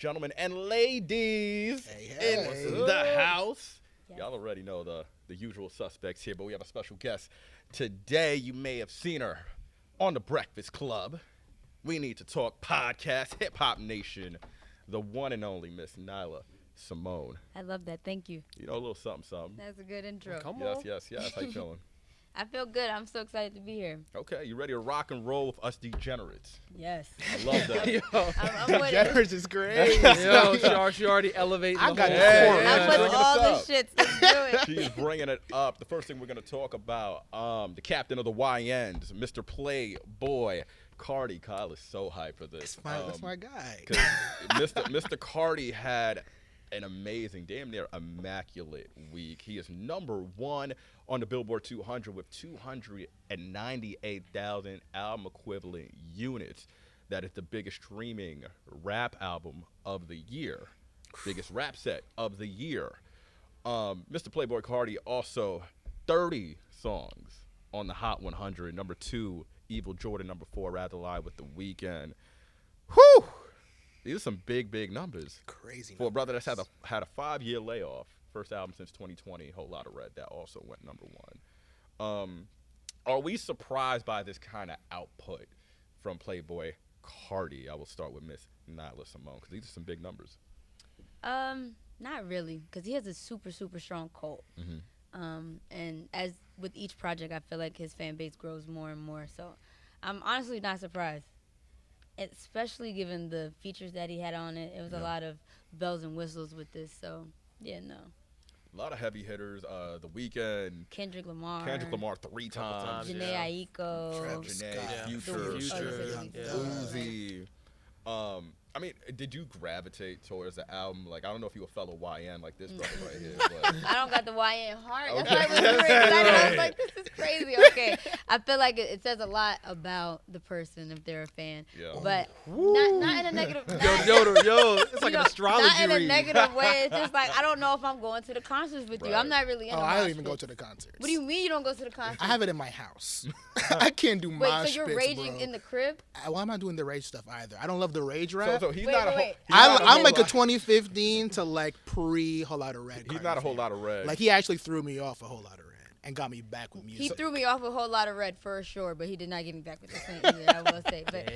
gentlemen and ladies in the house. Yes. Y'all already know the usual suspects here, but we have a special guest today. You may have seen her on The Breakfast Club. We Need to Talk podcast, Hip Hop Nation, the one and only Miss Nyla Symone. I love that. Thank you. You know, a little something. That's a good intro. Come on. Yes. How you feeling? I feel good. I'm so excited to be here. Okay, you ready to rock and roll with us degenerates? Yes. I love that. I'm with Degenerates is great. Yo, she already elevating the whole got I'm with all the shit. Let's do it. She's bringing it up. The first thing we're going to talk about, the captain of the YNs, Mr. Playboi Carti. Kyle is so hyped for this. That's my guy. Mr. Carti had an amazing, damn near immaculate week. He is number one on the Billboard 200 with 298,000 album equivalent units. That is the biggest streaming rap album of the year, biggest rap set of the year. Mr. Playboi Carti also 30 songs on the Hot 100. Number 2, Evil Jordan. Number 4, Rather Lie with The Weeknd. Whew! These are some big numbers. Crazy. For a brother that's had a 5-year layoff. First album since 2020, Whole Lotta Red, that also went number 1. Are we surprised by this kind of output from Playboi Carti? I will start with Miss Nyla Symone, because these are some big numbers. Not really, because he has a super strong cult. Mm-hmm. And as with each project, I feel like his fan base grows more and more. So I'm honestly not surprised, especially given the features that he had on it. It was a lot of bells and whistles with this. So yeah, no. A lot of heavy hitters. The Weeknd, Kendrick Lamar 3 times. Janae Aiko, Future, Uzi. I mean, did you gravitate towards the album? Like, I don't know if you a fellow YN like this brother right here. But. I don't got the YN heart. Okay. That's why I was super excited. I was like, this is crazy. Okay. I feel like it says a lot about the person if they're a fan. Yeah. But not in a negative way. It's like an astrology not in a reading. negative way. It's just like, I don't know if I'm going to the concerts with you. I'm not really into I don't mosh even go pits. to the concerts. What do you mean you don't go to the concerts? I have it in my house. I can't do mosh Wait, so you're pits, raging bro. in the crib? Well, I'm not doing the rage stuff either. I don't love the rage rap. So he's Wait, not a wait. I'm like a 2015 to like pre Whole Lotta Red. He's not a Whole Lotta Red. Like, he actually threw me off a Whole Lotta Red and got me back with music. He threw me off a whole lot of red for sure, but he did not get me back with the same either, I will say. But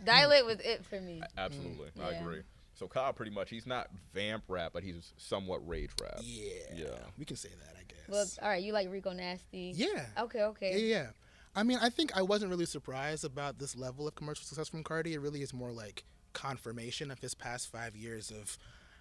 Dilate was it for me. Absolutely, I Yeah. agree. So Kyle, pretty much, he's not vamp rap, but he's somewhat rage rap. Yeah. We can say that, I guess. Well, all right, you like Rico Nasty? Yeah. Okay. Yeah. I mean, I think I wasn't really surprised about this level of commercial success from Carti. It really is more like confirmation of his past 5 years of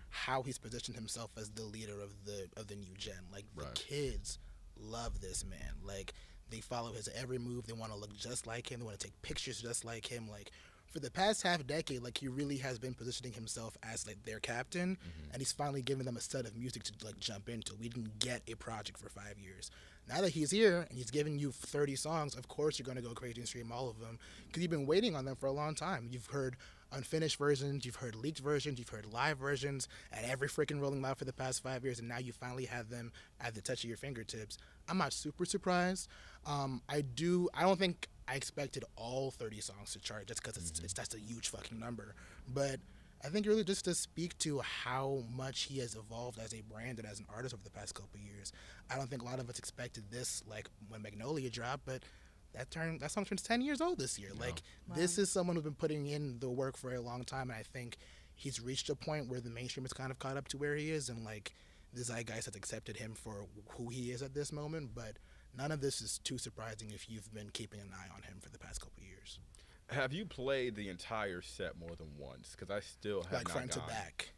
how he's positioned himself as the leader of the new gen. Like, the kids love this man. Like, they follow his every move. They want to look just like him. They want to take pictures just like him. Like, for the past half decade, like, he really has been positioning himself as like their captain, and he's finally given them a set of music to like jump into. We didn't get a project for 5 years. Now that he's here and he's giving you 30 songs, of course you're going to go crazy and stream all of them, because you've been waiting on them for a long time. You've heard unfinished versions, you've heard leaked versions, you've heard live versions at every freaking Rolling Loud for the past 5 years, and now you finally have them at the touch of your fingertips. I'm not super surprised. I don't think I expected all 30 songs to chart just because that's a huge fucking number. But I think really just to speak to how much he has evolved as a brand and as an artist over the past couple of years. I don't think a lot of us expected this, like, when Magnolia dropped, but that song turns 10 years old this year. No. Like, This is someone who's been putting in the work for a long time, and I think he's reached a point where the mainstream has kind of caught up to where he is, and, like, the zeitgeist has accepted him for who he is at this moment, but none of this is too surprising if you've been keeping an eye on him for the past couple of years. Have you played the entire set more than once? Because I still have like not front gone. to back.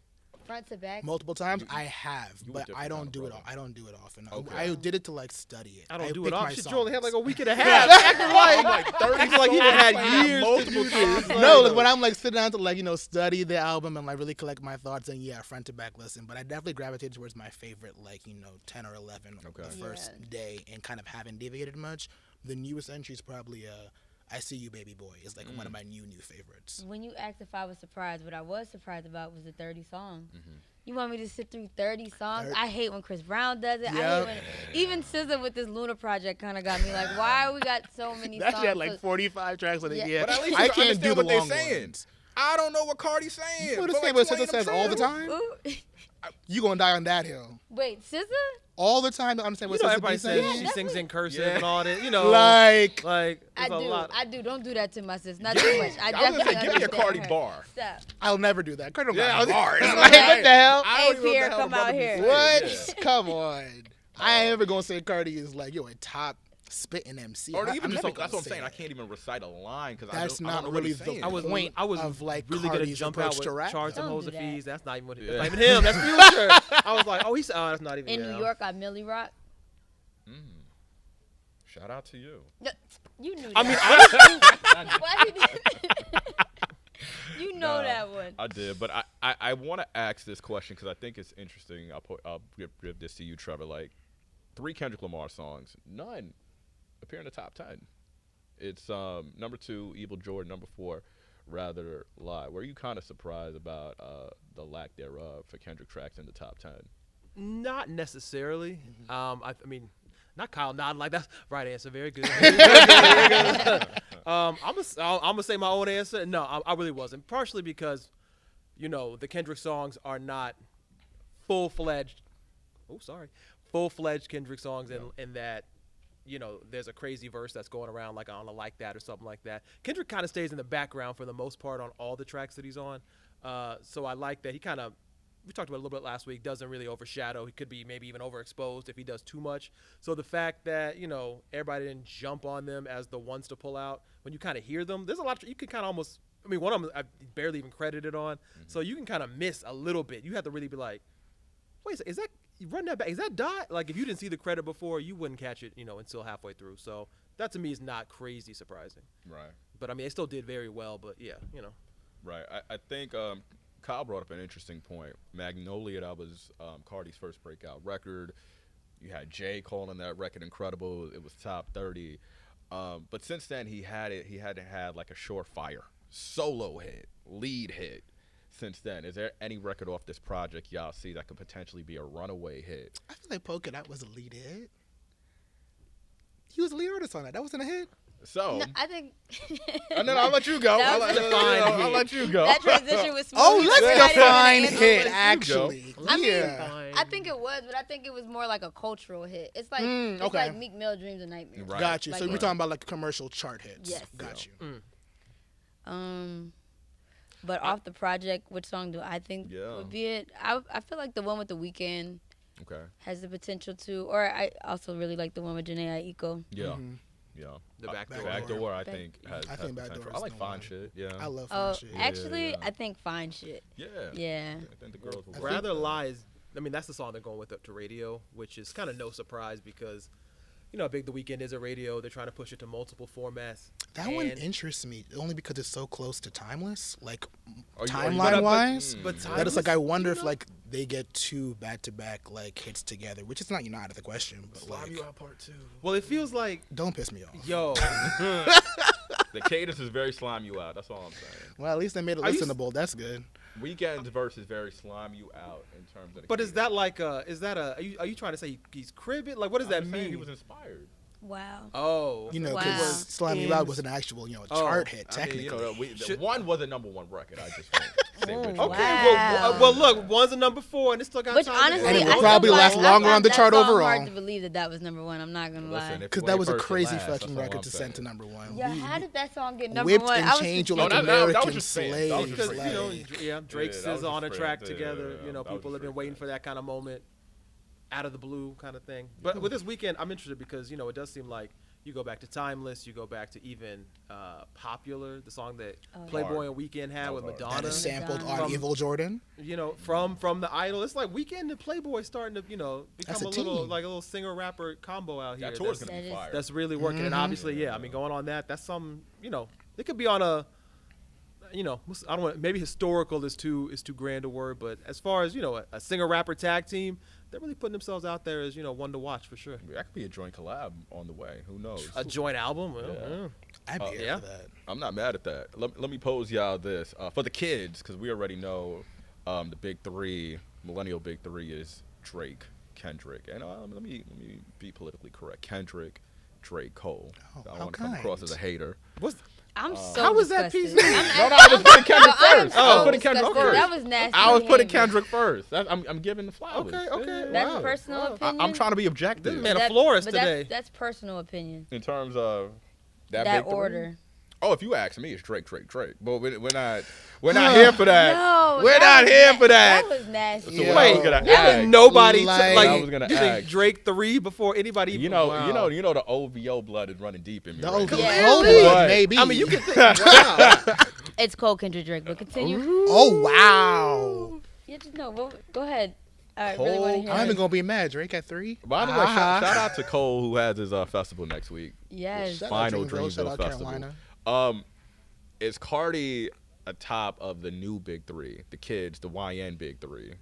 Front to back? Multiple times? I have, you but a I don't different do it. brother. I don't do it often. Okay. I did it to like study it. I don't do it pick my often. Shit, you only had songs. like a week and a half. acting like he done had years to multiple do times. this. No, like, when I'm like sitting down to like, study the album and like really collect my thoughts, and front to back listen. But I definitely gravitated towards my favorite, like, 10 or 11 the first day, and kind of haven't deviated much. The newest entry is probably I See You Baby Boy is like one of my new favorites. When you asked if I was surprised, what I was surprised about was the 30 songs. You want me to sit through 30 songs? I hate when Chris Brown does it. Yep. I hate when even SZA with this Luna project kind of got me like, why we got so many That songs? shit had like 45 tracks on it. Yeah, But at least I you can't do understand the what they're long saying. ones. I don't know what Carti's saying. You know the but same like what 20 SZA says all the time? Ooh. You gonna die on that hill. Wait, SZA? All the time to understand what SZA everybody be says saying? she sings in cursive Yeah. and all that. You know, Like, there's I a lot. do. Don't do that to my sis. Not too much. I I was definitely gonna say, give me a understand Carti her. bar. Stop. I'll never do that. Cardi don't Yeah, got no bars. I- Like, what the hell? I Hey, don't even know Pierre, what the hell come the brother out be here. saying. What? Yeah. Come on. I ain't ever gonna say Cardi is like, yo, a top spitting MC. Or I'm even just never that's gonna what I'm say saying. I that. can't even recite a line because That's I not don't know really what he's the saying. point. I was of, like, really gonna Cardi's jump out approach with to rap. Charge and Don't Hose do and that. Fees. That's not even what Yeah. that's not even him. That's Future. I was like, oh, that's not even In him. New York, I Millie Rock. Shout out to you. You knew that. I mean, Why you know Nah, that one. I did, but I want to ask this question because I think it's interesting. I'll give this to you, Trevor. Like 3 Kendrick Lamar songs, none appear in the top 10. It's number 2, Evil Jordan, number 4, Rather Lie. Were you kind of surprised about the lack thereof for Kendrick tracks in the top 10? Not necessarily. I mean, not Kyle nodding like that's right answer. Very good. I'm gonna say my own answer. No, I really wasn't. Partially because, the Kendrick songs are not full-fledged Kendrick songs in that, there's a crazy verse that's going around like on a Like That or something like that. Kendrick kind of stays in the background for the most part on all the tracks that he's on. So I like that he kind of, we talked about it a little bit last week, doesn't really overshadow. He could be maybe even overexposed if he does too much. So the fact that, everybody didn't jump on them as the ones to pull out, when you kind of hear them, there's a lot, you can kind of almost, one of them I barely even credited on. So you can kind of miss a little bit. You have to really be like, wait, is that, you run that back, is that Dot? Like if you didn't see the credit before, you wouldn't catch it, until halfway through. So that to me is not crazy surprising. Right. But it still did very well, but yeah, Right. I think Kyle brought up an interesting point. Magnolia, that was Cardi's first breakout record. You had Jay calling that record incredible. It was top 30. But since then, he hadn't had like a surefire solo hit, lead hit. Since then, is there any record off this project y'all see that could potentially be a runaway hit? I feel like Polka Dot was a lead hit. He was a lead artist on that. That wasn't a hit. So, No, I think. and then I'll let you go. That was I'll let you go. That transition was smooth. Oh, I let's didn't define answer hit, what- actually. I mean, Yeah. I think it was, but I think it was more like a cultural hit. It's like it's okay. like Meek Mill, Dreams and Nightmares. Right. Got you. Like So we're it. talking about like commercial chart hits. Yes. Got you. But off the project, which song do I think Yeah. would be it? I feel like the one with The Weeknd Okay. has the potential to, or I also really like the one with Janae Aiko. Yeah. Yeah. The Back Door. Backdoor, I Back- think, has I think potential. Backdoor I is like the Fine one. Shit. Yeah. I love Oh, fun shit. actually, yeah. I think Fine Shit. Yeah. Yeah. I think the girls will Rather Lies, that's the song they're going with up to radio, which is kind of no surprise because, how big The Weeknd is at radio. They're trying to push it to multiple formats. That one And- interests me only because it's so close to Timeless, like Are you- timeline wise. But That is like I Timeless, wonder if like they get 2 back-to-back like hits together, which is not out of the question. But like, Out Part 2. Well, it feels like, don't piss me off. yo, The cadence is very slime you out. That's all I'm saying. Well, at least they made it Are you s- listenable. That's good. Weekend's verse is very slime you out in terms of the but is cadence. that like are you trying to say he's cribbing? Like, what does that I'm saying mean? He was inspired. Wow. Oh. You know, Wow. because Slime You Out was an actual chart hit I mean, technically. the one was a #1 record. I just won't say which Oh, one. Okay, Wow. well, look, one's a number 4, and it still got Which time to honestly, And it grow. would I still probably find- last I longer find on the that chart song overall. Hard to believe that was #1. I'm not gonna lie. Listen, if Because you that ain't was a first, you crazy last. That's fucking all record I'm to saying. send to #1. Yeah, how did that song get #1? Whipped and I was changed you No, like that was American just fans. That was slaves. just Because, fans. Drake Yeah, that was SZA on a just track friends, together. yeah, that was People have just been waiting friends. for that kind of moment out of the blue kind of thing. But with this weekend, I'm interested because, it does seem like you go back to Timeless, you go back to even Popular, the song that Playboy and Weeknd had with Hard. Madonna. That is sampled Madonna. on Evil Jordan. From the Idol. It's like Weeknd and Playboy starting to, become That's a a little team. like a little singer-rapper combo out here. That tour's that's- gonna be That is- fire. that's really working. And obviously, yeah, I mean, going on that's some, it could be on a, I don't want, maybe historical is too grand a word, but as far as, a singer-rapper tag team, they're really putting themselves out there as, one to watch for sure. That could be a joint collab on the way. Who knows? A joint album? Well, Yeah. I'd be here yeah. for that. I'm not mad at that. Let me pose y'all this. For the kids, because we already know the big 3, millennial big 3 is Drake, Kendrick. And let me be politically correct. Kendrick, Drake, Cole. Oh, I don't how want to come across as a kind. hater. What's I'm so How was that disgusted. piece? I was putting Kendrick first. I was putting Kendrick first. That was nasty. I was putting behavior. Kendrick first. I'm giving the flowers. Okay. That's Wow. personal Wow. opinion. I'm trying to be objective This man a That- florist but today. That's personal opinion. in terms of that That big three. order. Oh, if you ask me, it's Drake. But we're not here for that. No, we're that not was here na- for that. That was nasty. So what Wait, I was gonna there ask- was nobody Like- I was gonna you think ask. Drake 3 before anybody even, You know, wow. the OVO blood is running deep in me. The right OVO now. Yeah. blood, maybe. I mean, you can think, wow. It's Cole Kendrick Drake, but continue. Oh wow! You just know. Go ahead. I really want to hear. I'm it. even gonna be mad. Drake at 3. By the way, shout out to Cole who has his festival next week. Yes. Shout out Final Dreamville, shout Dreamville out Festival. Carolina. Is Carti atop of the new big three, the kids, the YN big three?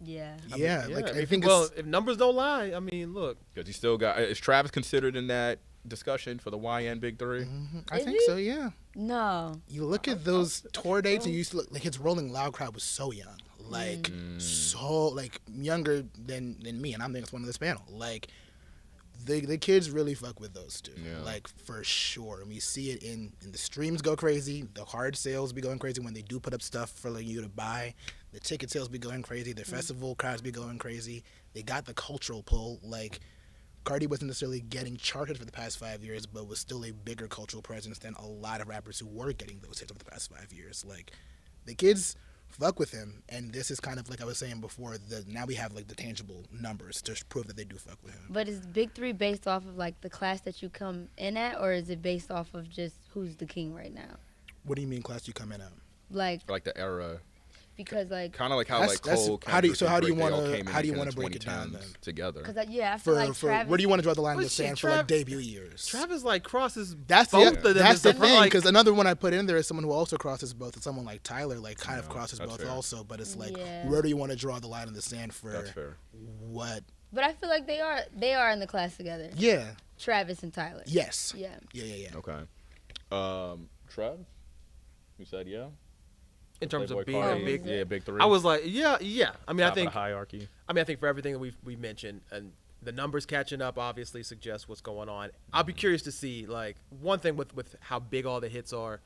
Yeah. Yeah, Yeah, like I mean, I think well, it's if numbers don't lie, I mean, look. Because you still got. Is Travis considered in that discussion for the YN big three? I Is think he? so. Yeah. No. You look at those tour dates, and you used to look like his Rolling Loud crowd was so young, like so like younger than me, and I'm the youngest one on this panel. Like the kids really fuck with those two, Yeah. like for sure. And we see it in the streams go crazy, the hard sales be going crazy when they do put up stuff for like you to buy. The ticket sales be going crazy, the festival crowds be going crazy. They got the cultural pull, like. Carti wasn't necessarily getting charted for the past 5 years, but was still a bigger cultural presence than a lot of rappers who were getting those hits over the past 5 years. Like, the kids fuck with him, and this is kind of like I was saying before. Now we have like the tangible numbers to prove that they do fuck with him. But is Big Three based off of like the class that you come in at, or is it based off of just who's the king right now? What do you mean, class? You come in at? Like Like the era, because like kind of like how That's- like that's- Cole. how do you- Kendrick, so how and do you Drake, they all wanna- came in how do you in wanna the break it down 2010s then? together? because yeah I For feel like Travis. where do you want to draw the line in But the shit, sand for like Trav- debut years? Travis like crosses That's both the, of them. that's as the different, thing, like- because another one I put in there is someone who also crosses both. It's someone like Tyler, like kind of Yeah, crosses that's both fair. also. But it's like, Yeah. where do you want to draw the line in the sand for That's fair. what? But I feel like they are in the class together. Yeah. Travis and Tyler. Yes. Yeah. Yeah. Okay. Trev, you said yeah. in terms Playboi of being Carti, a big. yeah, big three. I was like, yeah. I mean, Top I think of the hierarchy. I think for everything that we mentioned and the numbers catching up obviously suggests what's going on. I'll be curious to see like one thing with how big all the hits are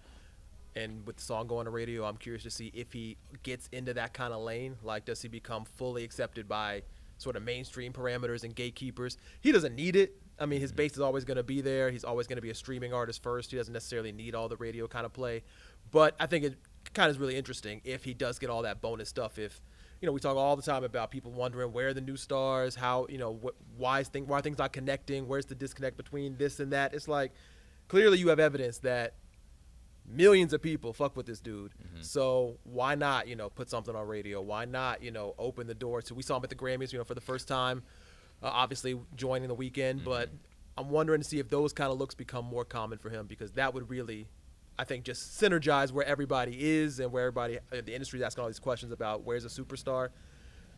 and with the song going to radio, I'm curious to see if he gets into that kind of lane. Like, does he become fully accepted by sort of mainstream parameters and gatekeepers? He doesn't need it. I mean, his base is always going to be there. He's always going to be a streaming artist first. He doesn't necessarily need all the radio kind of play. But I think it kind of is really interesting if he does get all that bonus stuff. If, you know, we talk all the time about people wondering where are the new stars, how, you know, why are things not connecting? Where's the disconnect between this and that? It's like, clearly you have evidence that millions of people fuck with this dude. So why not, you know, put something on radio? Why not, you know, open the door to, we saw him at the Grammys, you know, for the first time, obviously joining the weekend, but I'm wondering to see if those kind of looks become more common for him, because that would really, I think, just synergize where everybody is and where everybody, the industry is asking all these questions about where's a superstar.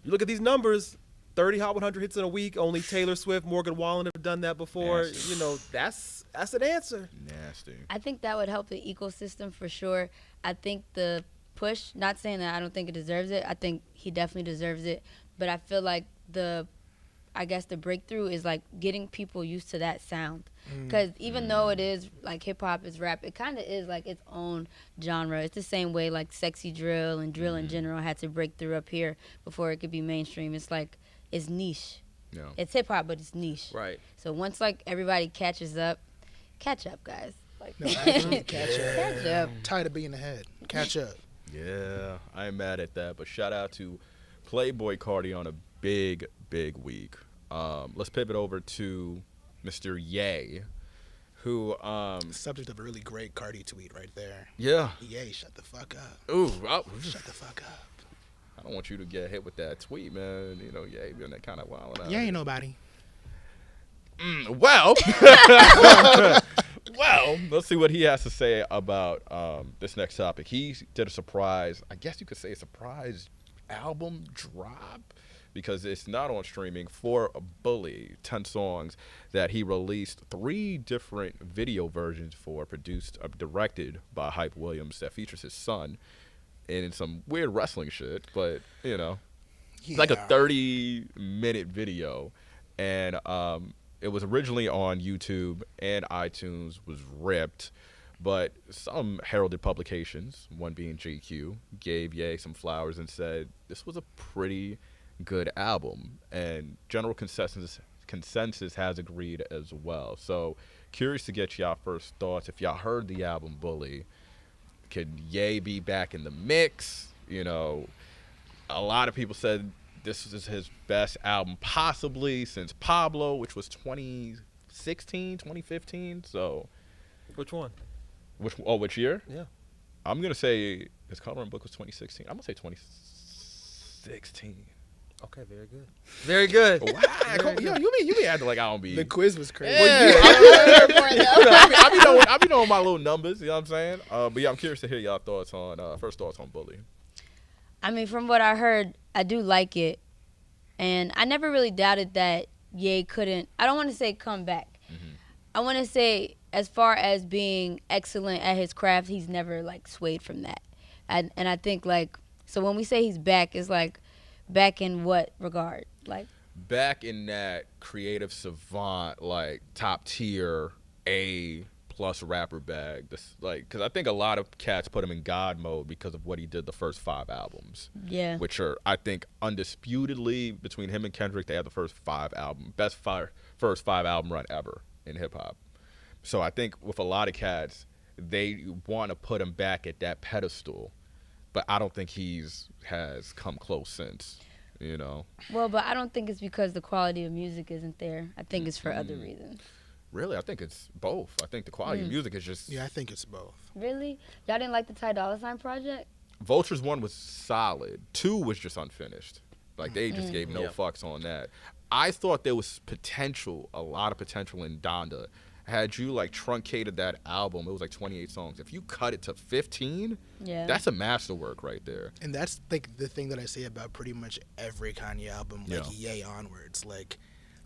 You look at these numbers, 30 Hot 100 hits in a week. Only Taylor Swift, Morgan Wallen have done that before. Nasty. You know, that's an answer. Nasty. I think that would help the ecosystem for sure. I think the push, not saying that I don't think it deserves it. I think he definitely deserves it. But I feel like the breakthrough is like getting people used to that sound. Because even though it is like hip hop is rap, it kind of is like its own genre. It's the same way like sexy drill and drill in general had to break through up here before it could be mainstream. It's like, it's niche. Yeah. It's hip hop, but it's niche. Right. So once like everybody catches up, catch up, guys. Like No, actually, catch up. catch up. Tired of being ahead. Catch up. Yeah, I am mad at that. But shout out to Playboi Carti on a big, big week. Let's pivot over to Mr. Ye, who Subject of a really great Carti tweet right there. yeah. Yay, shut the fuck up. Ooh, Shut the fuck up. I don't want you to get hit with that tweet, man. You know, Ye being that kind of wild. Yeah, ain't nobody. Well, well, let's see what he has to say about this next topic. He did a surprise, I guess you could say a surprise album drop, because it's not on streaming, for a Bully, 10 songs that he released 3 different video versions for, produced, directed by Hype Williams, that features his son in some weird wrestling shit, but, you know, it's like a 30-minute video, and it was originally on YouTube and iTunes, was ripped, But some heralded publications, one being GQ, gave Ye some flowers and said this was a pretty good album, and general consensus has agreed as well. So curious to get y'all first thoughts. If y'all heard the album Bully, could Ye be back in the mix? You know, a lot of people said this is his best album possibly since Pablo, which was 2016, 2015. So Which one? which year? Yeah. I'm going to say his coloring book was 2016. I'm going to say 2016. Okay, very good. Very good. Wow. You be acting like I don't be. The quiz was crazy. I be knowing my little numbers, you know what I'm saying? But yeah, I'm curious to hear y'all thoughts on, first thoughts on Bully. I mean, from what I heard, I do like it. And I never really doubted that Ye couldn't, I don't want to say come back. Mm-hmm. I want to say as far as being excellent at his craft, he's never, like, swayed from that. And I think, like, so when we say he's back, it's like, back in what regard? Like, back in that creative savant, like top tier A plus rapper bag. This, like, because I think a lot of cats put him in God mode because of what he did the first 5 albums. yeah. Which are, I think, undisputedly between him and Kendrick, they have the first 5 album, first 5 album run ever in hip hop. So I think with a lot of cats, they want to put him back at that pedestal. But I don't think has come close since, you know. Well, but I don't think it's because the quality of music isn't there. I think it's for other reasons. Really? I think it's both. I think the quality of music is just... Yeah, I think it's both. Really? Y'all didn't like the Ty Dolla $ign project? Vultures 1 was solid. 2 was just unfinished. Like, they just gave no fucks on that. I thought there was potential, a lot of potential in Donda. Had you, like, truncated that album, it was like 28 songs. If you cut it to 15, that's a masterwork right there. And that's, like, the thing that I say about pretty much every Kanye album, like, Ye onwards. Like,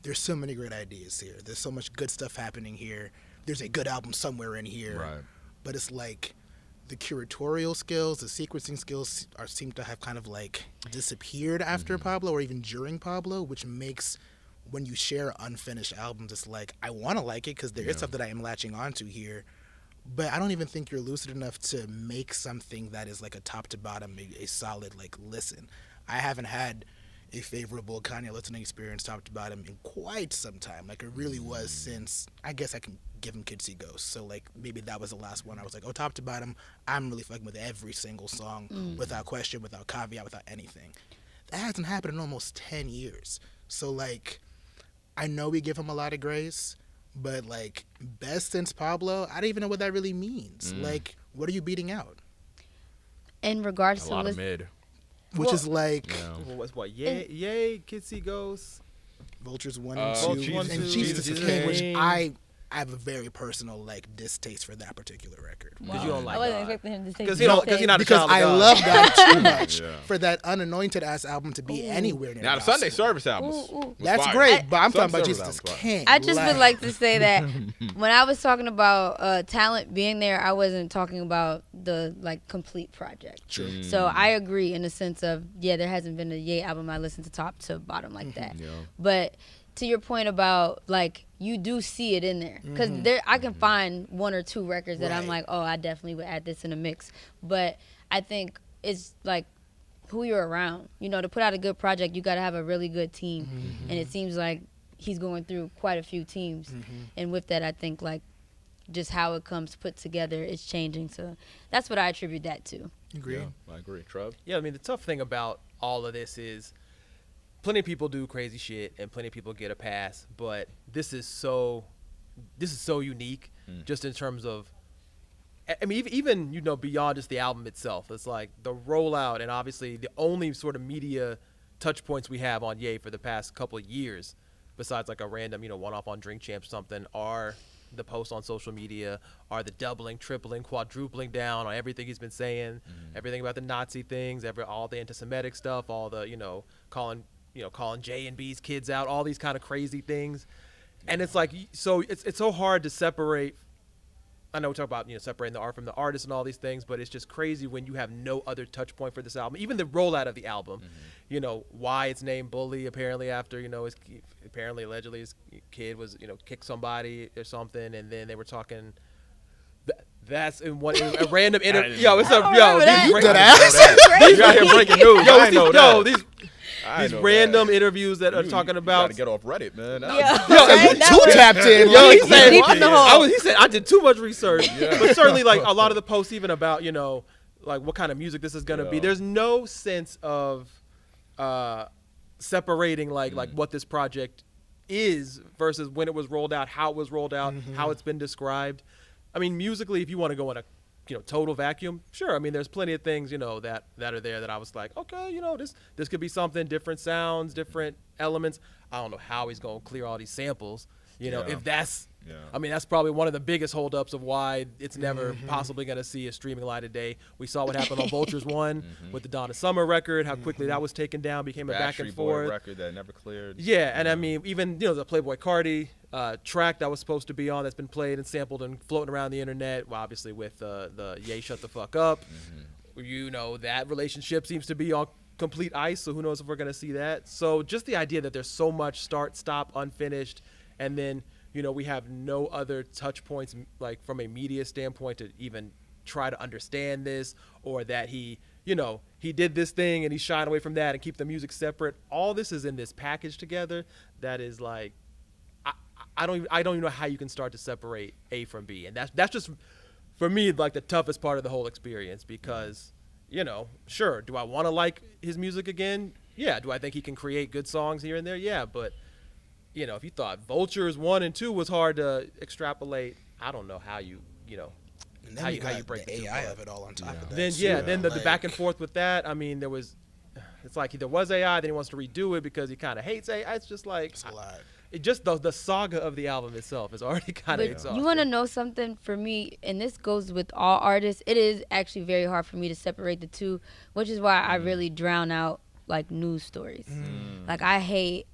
there's so many great ideas here. There's so much good stuff happening here. There's a good album somewhere in here. Right. But it's like the curatorial skills, the sequencing skills seem to have kind of, like, disappeared after Pablo or even during Pablo, which makes... when you share unfinished albums, it's like, I want to like it because there is stuff that I am latching onto here, but I don't even think you're lucid enough to make something that is like a top to bottom, a solid, like, listen. I haven't had a favorable Kanye listening experience top to bottom in quite some time. Like, it really was since, I guess I can give him Kids See Ghosts. So, like, maybe that was the last one. I was like, oh, top to bottom, I'm really fucking with every single song without question, without caveat, without anything. That hasn't happened in almost 10 years. So, like... I know we give him a lot of grace, but, like, best since Pablo, I don't even know what that really means. Like, what are you beating out? In regards A to lot of mid. Which is like... What? Yay, Kids See Ghosts. Vultures 1 and 2. Jesus and is Jesus is King. King, which I have a very personal, like, distaste for that particular record. Because you don't like I wasn't God. expecting him to say Because Jesus. you're not a Because child of I God. love God too much Yeah. for that unanointed ass album to be anywhere near Now, the gospel. Sunday service albums. Ooh. was That's fire. great, but I'm Sunday talking about service Jesus albums is was fire. King. I just would like to say that when I was talking about talent being there, I wasn't talking about the, like, complete project. Sure. So I agree in the sense of, there hasn't been a Ye album I listened to top to bottom like that. Yeah. But to your point about, like, you do see it in there. Because I can find 1 or 2 records that I'm Right. like, oh, I definitely would add this in a mix. But I think it's, like, who you're around. You know, to put out a good project, you got to have a really good team. And it seems like he's going through quite a few teams. And with that, I think, like, just how it comes put together is changing. So that's what I attribute that to. Agreed. Yeah, I agree. Trev? Yeah, I mean, the tough thing about all of this is plenty of people do crazy shit and plenty of people get a pass, but this is so unique just in terms of, I mean, even, you know, beyond just the album itself. It's like the rollout, and obviously the only sort of media touch points we have on Ye for the past couple of years, besides like a random, you know, one-off on Drink Champ something, are the posts on social media, are the doubling, tripling, quadrupling down on everything he's been saying, everything about the Nazi things, all the anti-Semitic stuff, all the, calling J and B's kids out, all these kind of crazy things. And it's like, so it's so hard to separate. I know we talk about, separating the art from the artist and all these things, but it's just crazy when you have no other touch point for this album. Even the rollout of the album, why it's named Bully, apparently after, allegedly his kid was, kicked somebody or something. And then they were talking That's in a random interview. didn't Yo, know it's that. a I yo. remember that. These Good ra- ass. You out here breaking news. Yo, I didn't know that. these random interviews that are talking You about. gotta get off Reddit, man. Yeah. Yo, Right? You That too was- tapped in. Yo, like, he said, deep in the hole. he said I did too much research, Yeah. but certainly like a lot of the posts even about like what kind of music this is gonna be. Yeah. There's no sense of separating like what this project is versus when it was rolled out, how it was rolled out, how it's been described. I mean, musically, if you want to go in a total vacuum, sure. I mean, there's plenty of things that are there that I was like, okay, this could be something, different sounds, different elements. I don't know how he's gonna clear all these samples. Yeah. If that's, Yeah. I mean, that's probably one of the biggest holdups of why it's never possibly going to see a streaming light of day. We saw what happened on Vultures 1 with the Donna Summer record, how quickly that was taken down, became a back and Backstreet Boy forth. record that never cleared. Yeah, and I mean, even the Playboi Carti track that was supposed to be on that's been played and sampled and floating around the internet. Well, obviously with the Ye Shut the Fuck Up, that relationship seems to be on complete ice. So who knows if we're gonna see that? So just the idea that there's so much start, stop, unfinished, and then we have no other touch points like from a media standpoint to even try to understand this, or that he did this thing and he's shying away from that and keep the music separate. All this is in this package together that is like, I don't even know how you can start to separate A from B, and that's just for me like the toughest part of the whole experience, because sure, do I want to like his music again? Yeah. Do I think he can create good songs here and there? Yeah, but if you thought Vultures 1 and 2 was hard to extrapolate, I don't know how you and then how you you got break the the two AI apart. of it all on top of that. Then too, then the like- back and forth with that. I mean, it's like there was AI, then he wants to redo it because he kind of hates AI. It's just like It's a lot. it just the saga of the album itself is already kind of But exhausting. you want to know something? For me, and this goes with all artists, it is actually very hard for me to separate the two, which is why I really drown out like news stories. Like I hate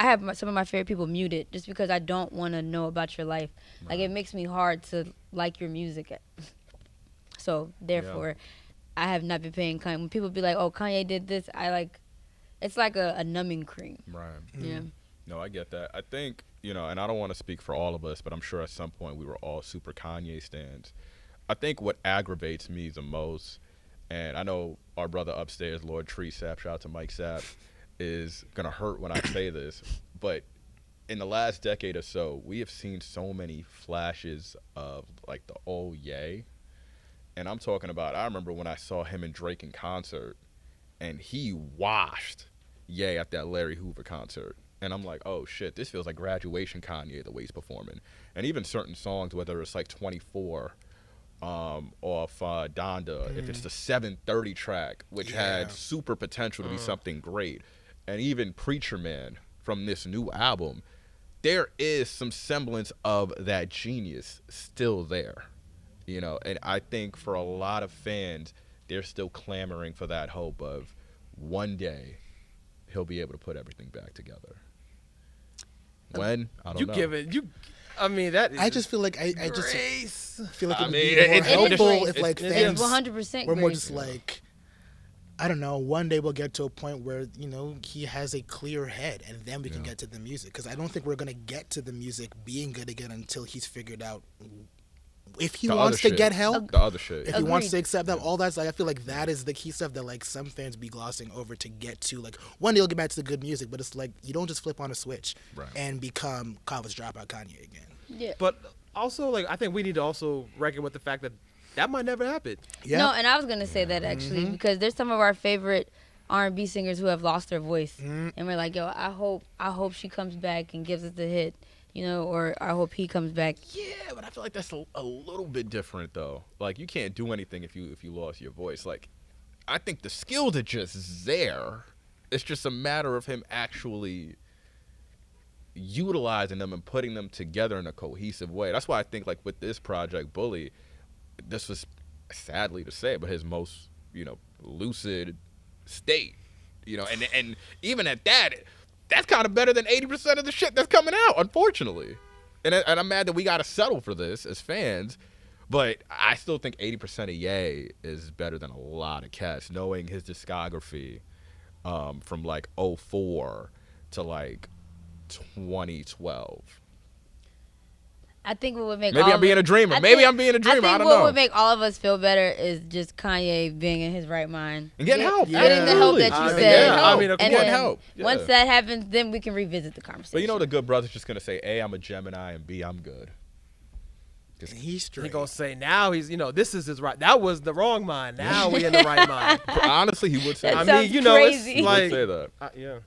I have some of my favorite people muted just because I don't want to know about your life. Like it makes me hard to like your music. So therefore, I have not been paying Kanye. When people be like, "Oh, Kanye did this," it's like a numbing cream. Right. Yeah. No, I get that. I think, and I don't want to speak for all of us, but I'm sure at some point we were all super Kanye stans. I think what aggravates me the most, and I know our brother upstairs, Lord Tree Sap, shout out to Mike Sap, is going to hurt when I say this, but in the last decade or so, we have seen so many flashes of like the old Ye. And I'm talking about, I remember when I saw him and Drake in concert, and he washed Ye at that Larry Hoover concert. And I'm like, oh shit, this feels like graduation Kanye the way he's performing. And even certain songs, whether it's like 24 off Donda, if it's the 730 track, which had super potential to be something great. And even Preacher Man from this new album, there is some semblance of that genius still there. And I think for a lot of fans, they're still clamoring for that hope of one day he'll be able to put everything back together. When? I don't know. I mean, that is I just feel like I just grace. feel like I it would mean, be more it's helpful grace. if like It's fans 100% were more grace. just like, I don't know, one day we'll get to a point where he has a clear head, and then we can get to the music, because I don't think we're gonna get to the music being good again until he's figured out if he The wants other to get shit. help. The other shit. If he wants Agreed. to accept that, all that's like, I feel like that is the key stuff that like some fans be glossing over to get to. Like one day he'll get back to the good music, but it's like you don't just flip on a switch Right. and become college dropout Kanye again. Yeah. But also, like, I think we need to also reckon with the fact that might never happen. Yeah. No, and I was gonna say that actually because there's some of our favorite R&B singers who have lost their voice, and we're like, yo, I hope she comes back and gives us the hit, or I hope he comes back. Yeah, but I feel like that's a little bit different though. Like you can't do anything if you lost your voice. Like I think the skills are just there. It's just a matter of him actually utilizing them and putting them together in a cohesive way. That's why I think like with this project, Bully, this was sadly to say, but his most lucid state. And even at that, that's kind of better than 80% of the shit that's coming out, unfortunately. And I'm mad that we got to settle for this as fans, but I still think 80% of Ye is better than a lot of cats, knowing his discography from like 2004 to like 2012. I think what would make Maybe I'm being a dreamer. I think what don't know. would make all of us feel better is just Kanye being in his right mind. And getting help. Getting the help that you said. Getting help. Once that happens, then we can revisit the conversation. But you know the good brother's just going to say, A, I'm a Gemini, and B, I'm good. He's straight. He gonna say now he's this is his right. That was the wrong mind. Now we in the right mind. Honestly, he would say. That that. sounds crazy. It's like he would say that. Yeah.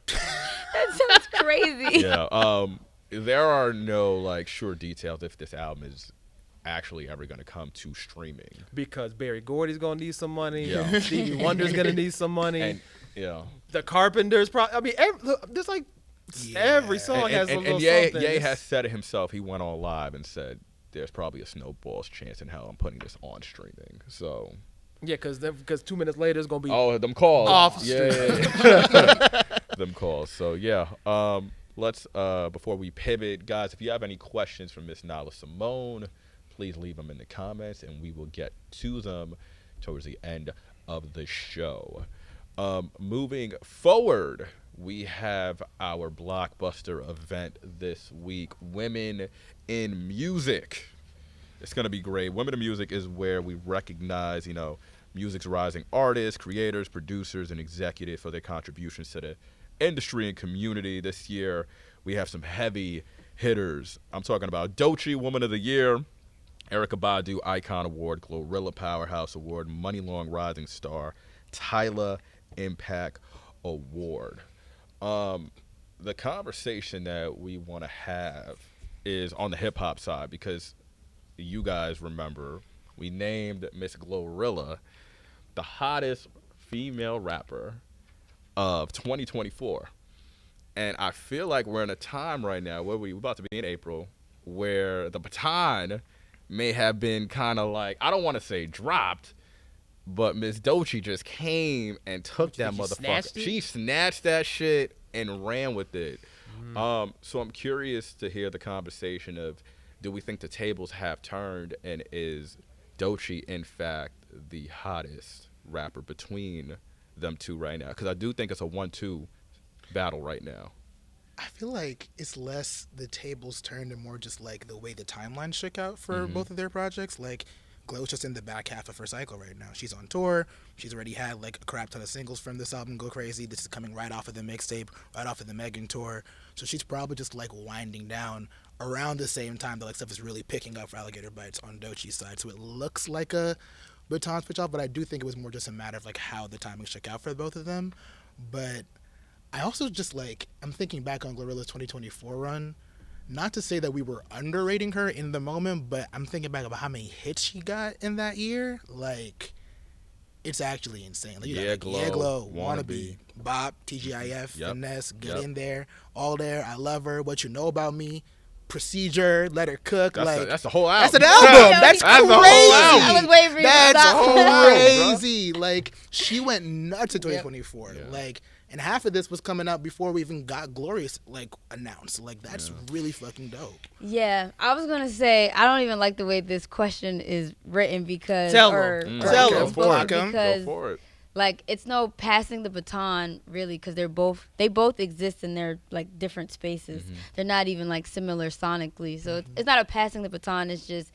That sounds crazy. Yeah. There are no sure details if this album is actually ever going to come to streaming. Because Berry Gordy's gonna need some money. Yeah. Stevie Wonder's gonna need some money. And, yeah. The Carpenters probably. There's every song has a little something. Ye has said it himself. He went on live and said, there's probably a snowball's chance in hell I'm putting this on streaming. So yeah, because 2 minutes later it's gonna be them calls off. Yeah. Them calls. So yeah. Let's before we pivot, guys, if you have any questions for Miss Nyla Symone, please leave them in the comments, and we will get to them towards the end of the show. Moving forward, we have our blockbuster event this week, Women in Music. It's going to be great. Women in Music is where we recognize, music's rising artists, creators, producers, and executives for their contributions to the industry and community. This year, we have some heavy hitters. I'm talking about Doechii, Woman of the Year, Erykah Badu, Icon Award, Glorilla Powerhouse Award, Money Long Rising Star, Tyla Impact Award. The conversation that we want to have is on the hip-hop side, because you guys remember we named Miss Glorilla the hottest female rapper of 2024. And I feel like we're in a time right now where we're about to be in April where the baton may have been kind of I don't want to say dropped, but Miss Doechii just came and took that motherfucker. She snatched that shit and ran with it. So I'm curious to hear the conversation of, do we think the tables have turned, and is Doechii in fact the hottest rapper between them two right now? Because I do think it's a 1-2 battle right now. I feel like it's less the tables turned and more just the way the timeline shook out for both of their projects. Glow's just in the back half of her cycle right now. She's on tour. She's already had a crap ton of singles from this album, Go Crazy. This is coming right off of the mixtape, right off of the Megan tour. So she's probably just winding down around the same time that stuff is really picking up for Alligator Bites on Doechii's side. So it looks like a baton switch off, but I do think it was more just a matter of how the timing shook out for both of them. But I also just I'm thinking back on Glorilla's 2024 run. Not to say that we were underrating her in the moment, but I'm thinking back about how many hits she got in that year. It's actually insane. Glow, Wannabe, Bop, TGIF, Finesse, Get In There, All There, I Love Her, What You Know About Me, Procedure, Let Her Cook. That's the whole album. That's an album. That's crazy. The whole album. I was waiting for you to That's stop. crazy. She went nuts in 2024. Yeah. And half of this was coming out before we even got Glorious announced. That's really fucking dope. Yeah, I was gonna say I don't even like the way this question is written because Tell Go for it. It's no passing the baton really, because they both exist in their different spaces. They're not even similar sonically, so it's not a passing the baton. It's just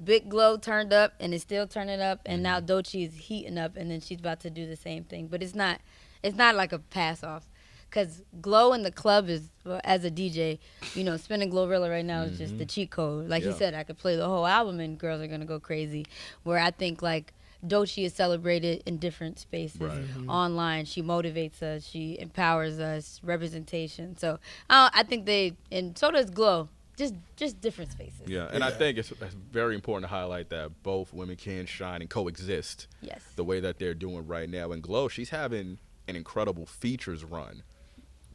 Big Glow turned up and it's still turning up, and now Doechii is heating up, and then she's about to do the same thing. But it's not like a pass off, because Glow in the club is, as a DJ, spinning Glorilla right now is just the cheat code. He said, I could play the whole album and girls are gonna go crazy. Where I think Doechii is celebrated in different spaces. Right. Online, she motivates us, she empowers us, representation. So I think and so does Glow. Just different spaces. Yeah, and I think it's very important to highlight that both women can shine and coexist. Yes. The way that they're doing right now. And Glow, she's having an incredible features run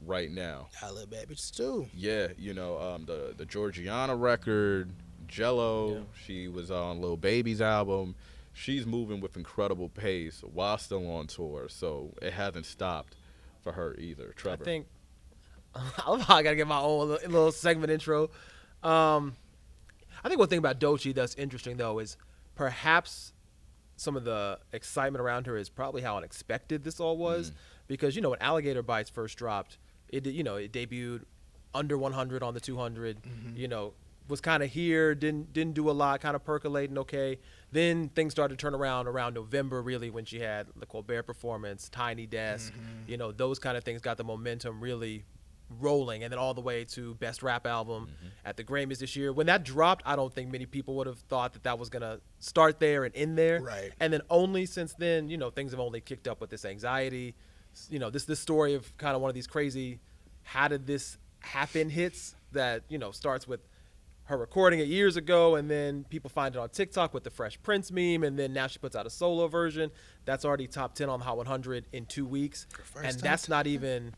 right now. I love bad bitches too. Yeah, the Georgiana record, Jello. Yeah. She was on Lil Baby's album. She's moving with incredible pace while still on tour, so it hasn't stopped for her either. Trevor. I think I gotta get my own little segment intro. I think one thing about Doechii that's interesting though is perhaps some of the excitement around her is probably how unexpected this all was, because when Alligator Bites first dropped, it debuted under 100 on the 200. was kind of here, didn't do a lot, kind of percolating okay. Then things started to turn around November, really, when she had the Colbert performance, Tiny Desk, those kind of things got the momentum really rolling, and then all the way to Best Rap Album at the Grammys this year. When that dropped, I don't think many people would have thought that was gonna start there and end there. Right. And then only since then, things have only kicked up with this anxiety. This story of kind of one of these crazy, how did this happen hits that starts with her recording it years ago, and then people find it on TikTok with the Fresh Prince meme, and then now she puts out a solo version that's already top 10 on the Hot 100 in 2 weeks, and that's not even,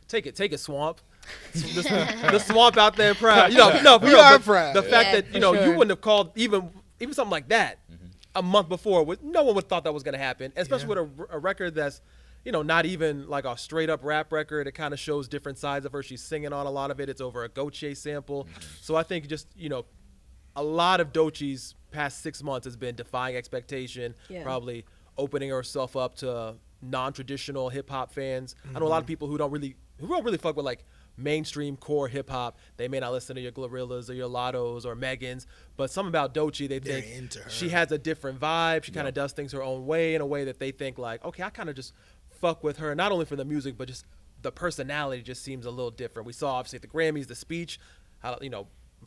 take it, Swamp. The Swamp out there proud. We are proud. The fact that for sure. you wouldn't have called even something like that a month before. No one would have thought that was going to happen, especially with a record that's not even like a straight up rap record. It kind of shows different sides of her. She's singing on a lot of it. It's over a Goche sample. So I think just, a lot of Doechie's past 6 months has been defying expectation, probably opening herself up to non-traditional hip hop fans. I know a lot of people who don't really fuck with like mainstream core hip hop. They may not listen to your Glorillas or your Lottos or Megans, but something about Doechii, they They're think into her. she has a different vibe. She kind of does things her own way, in a way that they think like, okay, I kind of just fuck with her, not only for the music, but just the personality just seems a little different. We saw obviously at the Grammys, the speech, how,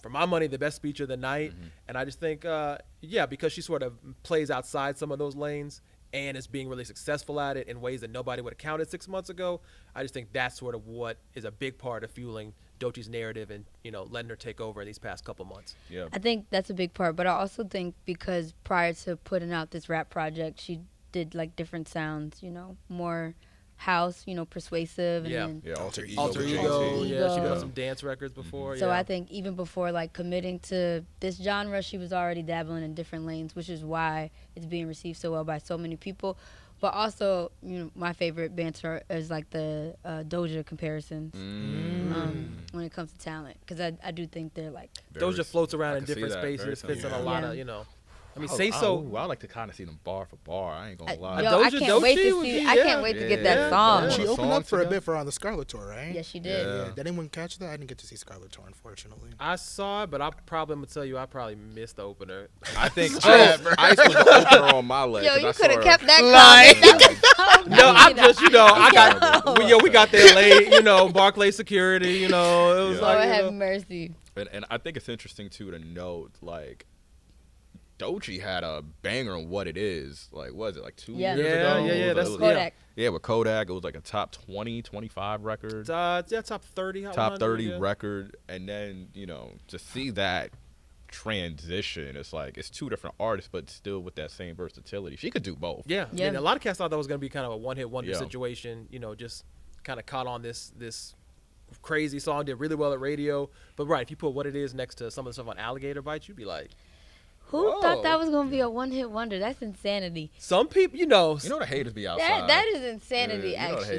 for my money, the best speech of the night. And I just think, because she sort of plays outside some of those lanes and is being really successful at it in ways that nobody would have counted 6 months ago, I just think that's sort of what is a big part of fueling Doechii's narrative and, letting her take over in these past couple months. Yeah. I think that's a big part, but I also think because prior to putting out this rap project, she did like different sounds, more house, persuasive, and then Yeah, Alter Alter Ego. Ego, yeah, she Ego. did some dance records before. so yeah. I think even before like committing to this genre, she was already dabbling in different lanes, which is why it's being received so well by so many people. But also, my favorite banter is like the Doja comparisons when it comes to talent, because I do think they're like Doja floats around I in can see different that, very spaces, fits in similar. a lot of, I mean, Say So. I like to kind of see them bar for bar. I ain't gonna lie. Yo, I Doja can't wait to would see. be- I can't wait to get that song. yeah. She a opened song up for a together? bit for on the Scarlet Tour, right? Yes, she did. Yeah. Did anyone catch that? I didn't get to see Scarlet Tour, unfortunately. I saw it, but I probably am gonna tell you I probably missed the opener. I think Ice was the opener on my leg. Yo, 'cause you I could have saw kept her- that comment. No, I'm just, I got, Terrible. we got there late, Barclay security, it was Yeah. Lord like, have mercy. And I think it's interesting too to note, like, Doechii had a banger on What It Is. Like, what is it, like 2 Yeah. years Yeah, ago? yeah, It was- that's it was- Kodak. Yeah, with Kodak, it was like a top 20, 25 record. top 30. Hot Top 100, 30 yeah. record. And then, to see that transition, it's like, it's two different artists, but still with that same versatility. She could do both. Yeah, Yeah. And a lot of cats thought that was going to be kind of a one-hit wonder Yeah. situation. Just kind of caught on this crazy song, did really well at radio. But right, if you put What It Is next to some of the stuff on Alligator Bites, you'd be like, Who thought Whoa. that was gonna be a one-hit wonder? That's insanity. some people, You know the haters be outside. That is insanity. Yeah, you know the haters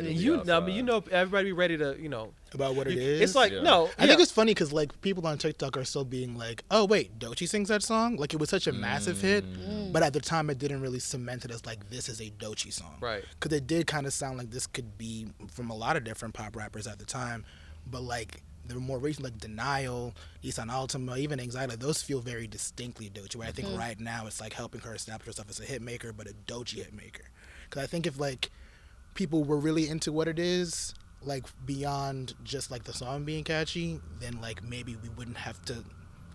Actually, be everybody be ready to, About what it you- is? It's like, Yeah. no. I think it's funny because like people on TikTok are still being like, "Oh wait, Doechii sings that song." Like it was such a massive hit, but at the time it didn't really cement it as like this is a Doechii song, Right. Because it did kind of sound like this could be from a lot of different pop rappers at the time, but like the more recent like Denial, Isan Altima, even Anxiety, those feel very distinctly Doechii. Where I think right now it's like helping her establish herself as a hit maker, but a Doechii hit maker. Because I think if like people were really into What It Is, like beyond just like the song being catchy, then like maybe we wouldn't have to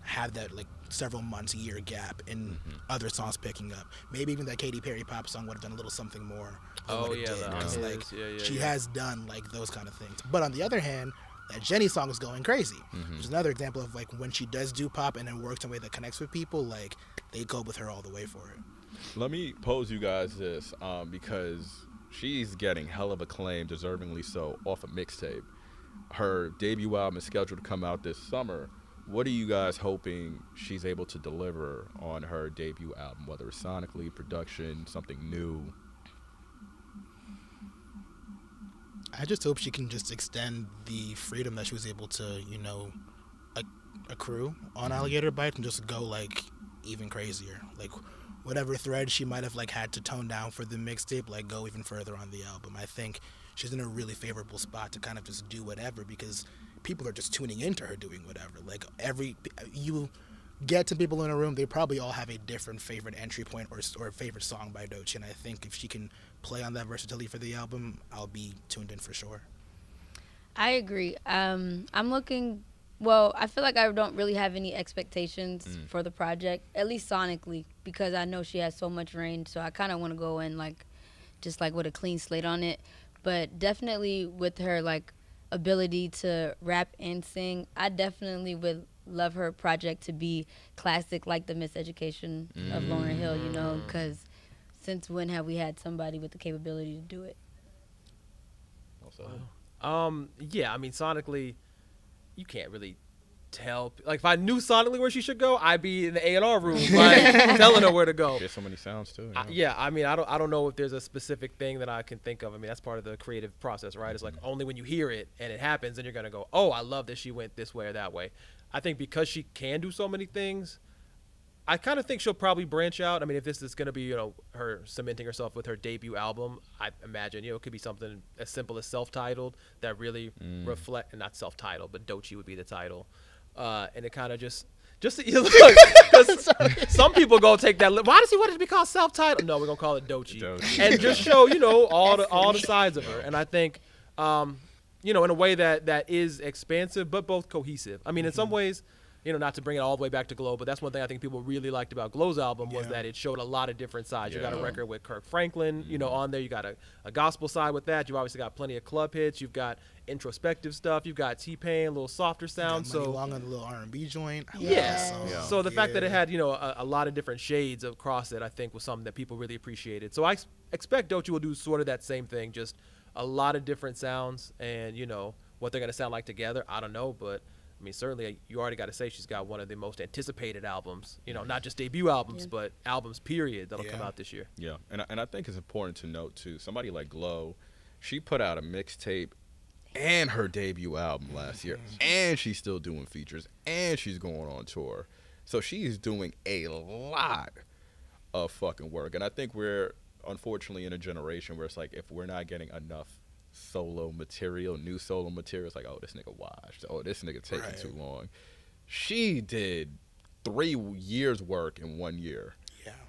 have that like several months, year gap in other songs picking up. Maybe even that Katy Perry pop song would have done a little something more than what it did. that Because is, like yeah, she yeah. has done like those kind of things. But on the other hand, that Jenny song is going crazy, which is another example of like when she does do pop and it works in a way that connects with people, like they go with her all the way for it. Let me pose you guys this, because she's getting hell of acclaim, deservingly so, off a mixtape. Her debut album is scheduled to come out this summer. What are you guys hoping she's able to deliver on her debut album, whether it's sonically, production, something new? I just hope she can just extend the freedom that she was able to, accrue on Alligator Bites and just go like even crazier. Like whatever thread she might have like had to tone down for the mixtape, like go even further on the album. I think she's in a really favorable spot to kind of just do whatever because people are just tuning into her doing whatever. Like you get to people in a room, they probably all have a different favorite entry point or favorite song by Doechii, and I think if she can play on that versatility for the album, I'll be tuned in for sure. I agree. I'm looking. Well, I feel like I don't really have any expectations for the project, at least sonically, because I know she has so much range. So I kind of want to go in just with a clean slate on it. But definitely with her ability to rap and sing, I definitely would love her project to be classic, like the Miseducation of Lauryn Hill. Because since when have we had somebody with the capability to do it? Yeah, I mean, sonically, you can't really tell. Like, if I knew sonically where she should go, I'd be in the A&R room, telling her where to go. There's so many sounds too. I mean, I don't know if there's a specific thing that I can think of. I mean, that's part of the creative process, right? It's like only when you hear it and it happens, then you're gonna go, oh, I love that she went this way or that way. I think because she can do so many things, I kind of think she'll probably branch out. I mean, if this is going to be, her cementing herself with her debut album, I imagine, it could be something as simple as self-titled that really reflect, and not self-titled, but Doechii would be the title. And it kind of just look, 'cause some people go take that. Why does he want it to be called self-titled? No, we're going to call it Doechii. And just show, all the sides of her. And I think, in a way that is expansive, but both cohesive. I mean, in some ways, not to bring it all the way back to Glow, but that's one thing I think people really liked about Glow's album was that it showed a lot of different sides. You got a record with Kirk Franklin, on there. You got a gospel side with that. You've obviously got plenty of club hits. You've got introspective stuff. You've got T-Pain, a little softer sound. So long on the little R&B joint. So the fact that it had, a lot of different shades across it, I think was something that people really appreciated. So I expect Doechii will do sort of that same thing, just a lot of different sounds and, what they're going to sound like together. I don't know, but I mean, certainly you already got to say she's got one of the most anticipated albums, not just debut albums, but albums, period, that'll come out this year. Yeah, and I think it's important to note, too, somebody like Glow, she put out a mixtape and her debut album last year, and she's still doing features, and she's going on tour. So she's doing a lot of fucking work. And I think we're, unfortunately, in a generation where it's like if we're not getting enough solo material, new solo material, it's like, oh, this nigga washed. Oh, this nigga taking too long. She did 3 years work in 1 year.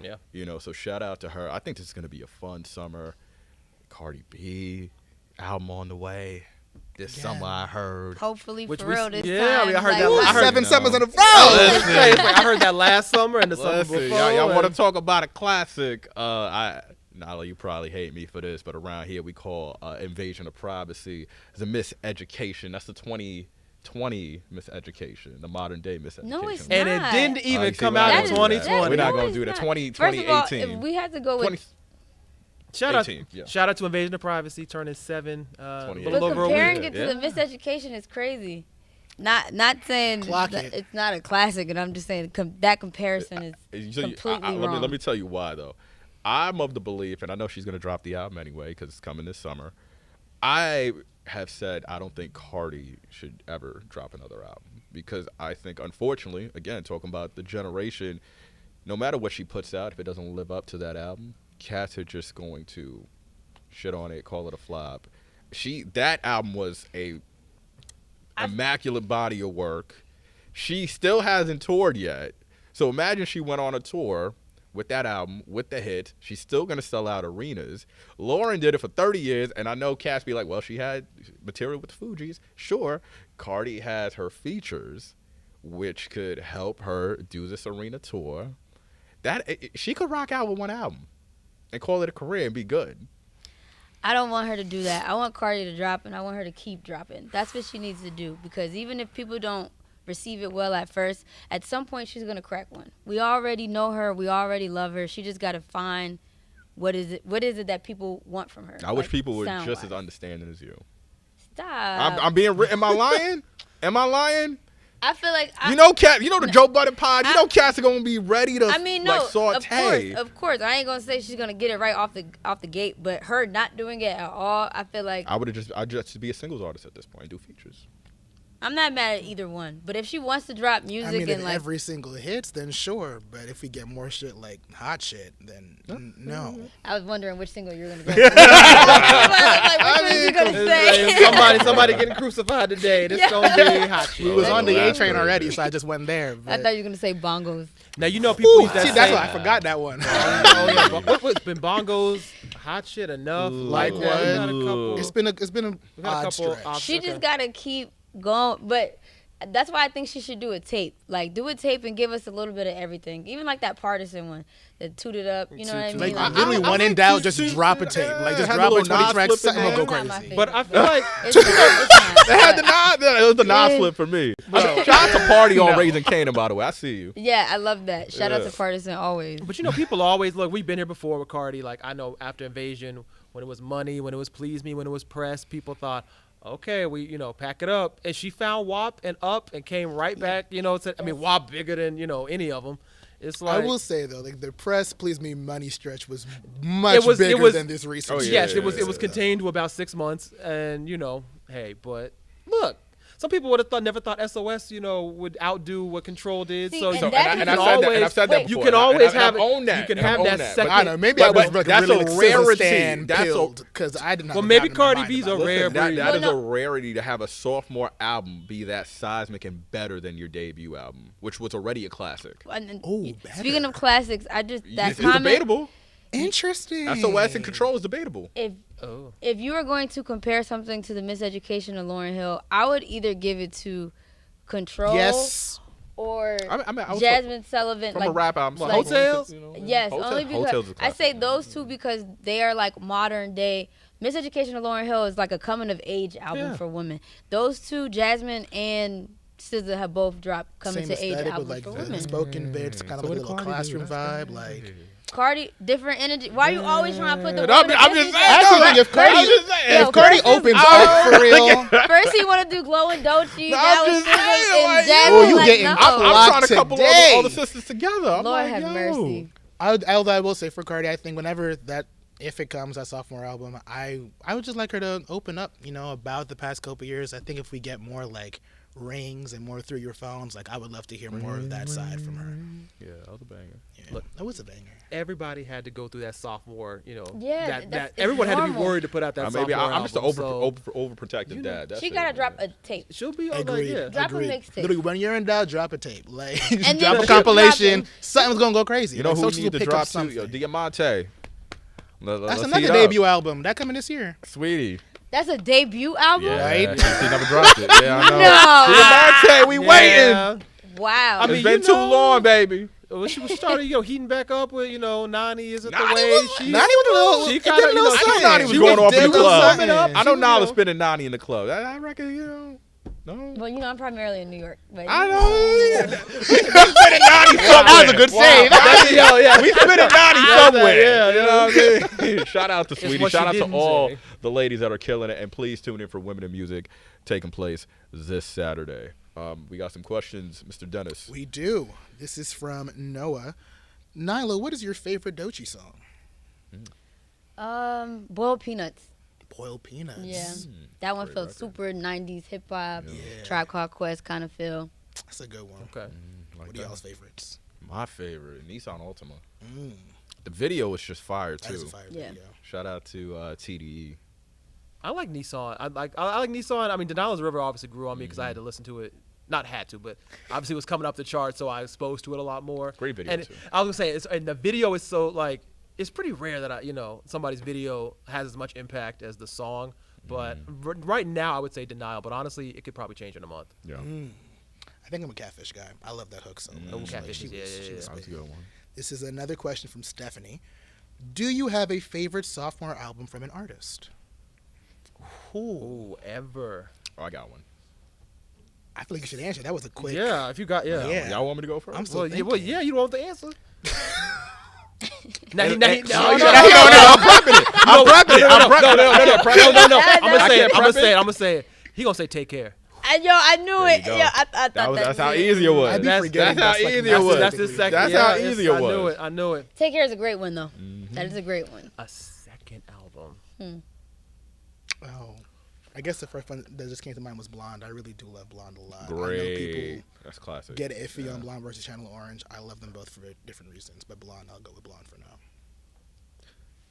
Yeah. So shout out to her. I think this is going to be a fun summer. Cardi B, album on the way. This summer I heard. Hopefully for real this time. Yeah, I mean, I heard that. I heard 7 summers in a row. I heard that last summer and the summer before. Y'all want to talk about a classic? Nyla, you probably hate me for this, but around here we call Invasion of Privacy the Miseducation. That's the 2020 Miseducation, the modern day Miseducation. No, it's and not. it didn't even come out in 2020. We're not going to do that. 2018. First of all, we had to go with... Shout out to Invasion of Privacy, turning 7. But comparing it to the Miseducation is crazy. Not saying it's not a classic, and I'm just saying that comparison is completely wrong. Let me tell you why, though. I'm of the belief, and I know she's going to drop the album anyway because it's coming this summer. I have said I don't think Carti should ever drop another album because I think, unfortunately, again, talking about the generation, no matter what she puts out, if it doesn't live up to that album, cats are just going to shit on it, call it a flop. That album was a immaculate body of work. She still hasn't toured yet. So imagine she went on a tour with that album, with the hit. She's still going to sell out arenas. Lauryn did it for 30 years, and I know cats be like, well, she had material with the Fugees. Sure. Carti has her features, which could help her do this arena tour. She could rock out with one album and call it a career and be good. I don't want her to do that. I want Carti to drop, and I want her to keep dropping. That's what she needs to do, because even if people don't receive it well at first, at some point she's going to crack one. We already know her. We already love her. She just got to find what is it that people want from her. I wish people were just as understanding as you. Stop. I'm being... Am I lying? Am I lying? I feel like the Joe Budden pod. Cats are gonna be ready to saute. Of course. I ain't gonna say she's gonna get it right off the gate, but her not doing it at all, I feel like I'd just be a singles artist at this point, do features. I'm not mad at either one. But if she wants to drop music I mean, and if like every single hits, then sure. But if we get more shit like hot shit, then no. I was wondering which single you were gonna go. Like, which one is you gonna say? Somebody getting crucified today. This gonna be hot shit. We was on the A that's train crazy. already, so I just went there. I But thought you were gonna say bongos. Now you know people use that. see, that's same- why I forgot that one. Oh yeah, but what's been bongos? Hot shit enough. Like that. what? We got a couple. It's been a we got a odd couple stretch. She just gotta keep going, but that's why I think she should do a tape. Like, do a tape and give us a little bit of everything. Even like that Partisan one that tooted up. You know what I mean? Like literally when in doubt, just drop a tape. Like just drop a 20 tracks, something will go It's not my crazy. favorite, But I feel like it's not, They had the but- Nas. It was the Nas flip for me. Shout out to Party on Raising Canaan, by the way. I see you. Yeah, I love that. Shout out Yeah. to Partisan always. But you know, people always look. We've been here before with Cardi. Like I know after Invasion, when it was Money, when it was Please Me, when it was Press, people thought, okay, we pack it up. And she found WAP and Up and came right back. WAP bigger than any of them. It's I like will say though, like the Press Please Me Money stretch was much bigger than this recent. Oh, shit. yeah, yes, it was contained to about 6 months, and hey, but look. Some people would have never thought SOS, would outdo what Control did. See, So, and you that can is- and I've always, said that. And I've said that wait, before. you can and always and have I've owned that. You can and I've have owned that that. second. I don't know. Maybe But- I was but like that's really a like rarity. stand That's a- pilled because I did not. Well, have maybe gotten my Cardi mind B's about a it. rare Listen, that breed. is Well, a no. rarity to have a sophomore album be that seismic and better than your debut album, which was already a classic. And Oh, speaking of classics, I just that It's comment. debatable. Interesting. SOS and Control is debatable. Oh. If you were going to compare something to the Miseducation of Lauryn Hill, I would either give it to Control Yes. or I mean, I was Jasmine Sullivan. from like, a rap album. Like standpoint, Hotels? Yes, Hotel- only because Hotels is a I say classic. those two because they are like modern day. Miseducation of Lauryn Hill is like a coming of age album Yeah. for women. Those two, Jasmine and SZA, have both dropped coming Same to age aesthetic albums with like for the women. spoken bits, kind of So like a what little did Cardi do? classroom That's vibe. Like Cardi, different energy. Why you always trying to put the I'm woman just business saying, out? I think if Cardi, I'm just saying. Yo, if Cardi first opens is- up for real, First he want to do glowing Doechii, No, that I'm was just saying, SZA like, and Jasmine. oh, you like, getting no. I'm Locked trying to couple today. all the sisters together. I'm Lord like, have yo. mercy. I will say for Cardi, I think whenever that, if it comes, that sophomore album, I would just like her to open up, about the past couple years. I think if we get more like rings and more through your phones, like I would love to hear more of that side from her. Yeah, that was a banger. Yeah, Look. that was a banger. Everybody had to go through that sophomore, Yeah, that that's- it's everyone had to be normal. worried to put out that Maybe sophomore I'm just an album, so overprotective dad. That's She it, gotta man. drop a tape. she'll be on Agreed. yeah. Drop a Agreed. mixtape. Literally, when you're in doubt, drop a tape. Like, And drop then a keep compilation. dropping. Something's gonna go crazy. You know Like, who socials need will to pick drop up too? something. Yo, Diamante. That's another debut album that coming this year. Sweetie. That's a debut album? Yeah, Right? she never dropped it. Yeah, I know. No. Diamante, we waiting. Yeah. Wow. I mean, It's been you too know- long, baby. When she was started, heating back up with, Nani isn't the Nani way was- she. Nani was a little. She it kinda, did a little I know something. Nani was She going off in the did a little club. something. I know She, Nyla spinning Nani in the club. I reckon, no. Well, I'm primarily in New York. But I know. We spinning Nani somewhere. That was a good save. We spinning Nani somewhere. Yeah, You know what I mean? Shout out to It's Sweetie. what Shout she out to didn't all say. the ladies that are killing it. And please tune in for Women in Music taking place this Saturday. We got some questions, Mr. Denis. We do. This is from Noah. Nyla, what is your favorite Doechii song? Boiled Peanuts. Boiled Peanuts. Yeah. That one Great felt record. super 90s hip hop, Yeah. Tribe Called Quest kind of feel. That's a good one. Okay. Like What are that. y'all's favorites? My favorite, Nissan Altima. Mm, The video was just fire that is too. a fire Yeah. video. Shout out to TDE. I like Nissan. I like Nissan. I mean, Denala's River obviously grew on me because I had to listen to it. Not had to, but obviously it was coming up the charts, so I was exposed to it a lot more. Great video, And too. I was gonna say, and the video is so like, it's pretty rare that somebody's video has as much impact as the song. But right now, I would say Denial. But honestly, it could probably change in a month. Yeah, I think I'm a Catfish guy. I love that hook so much. Catfish, she yeah, was- yeah, she yeah. was that was a spitting. good one. This is another question from Stephanie. Do you have a favorite sophomore album from an artist? Ooh, ever. Oh, I got one. I feel like you should answer. That was a quick. Yeah, if you got Yeah. Y'all want me to go first? I'm still Well, thinking. yeah, you don't want the answer. no, I'm no, prepping it. I'm prepping it. I'm prepping it. I'm gonna say it. He gonna say take care. I knew There it. you go. Yeah, I thought That's how was easy it was. I'd be That's- forgetting that's how that's like easy it was. That's his second. That's yeah, how it's- easy it I knew was. it. I knew it. Take Care is a great one though. That is a great one. A second album. Oh. I guess the first one that just came to mind was Blonde. I really do love Blonde a lot. I know Great. people That's classic. get iffy on Blonde versus Channel Orange. I love them both for different reasons, but Blonde, I'll go with Blonde for now.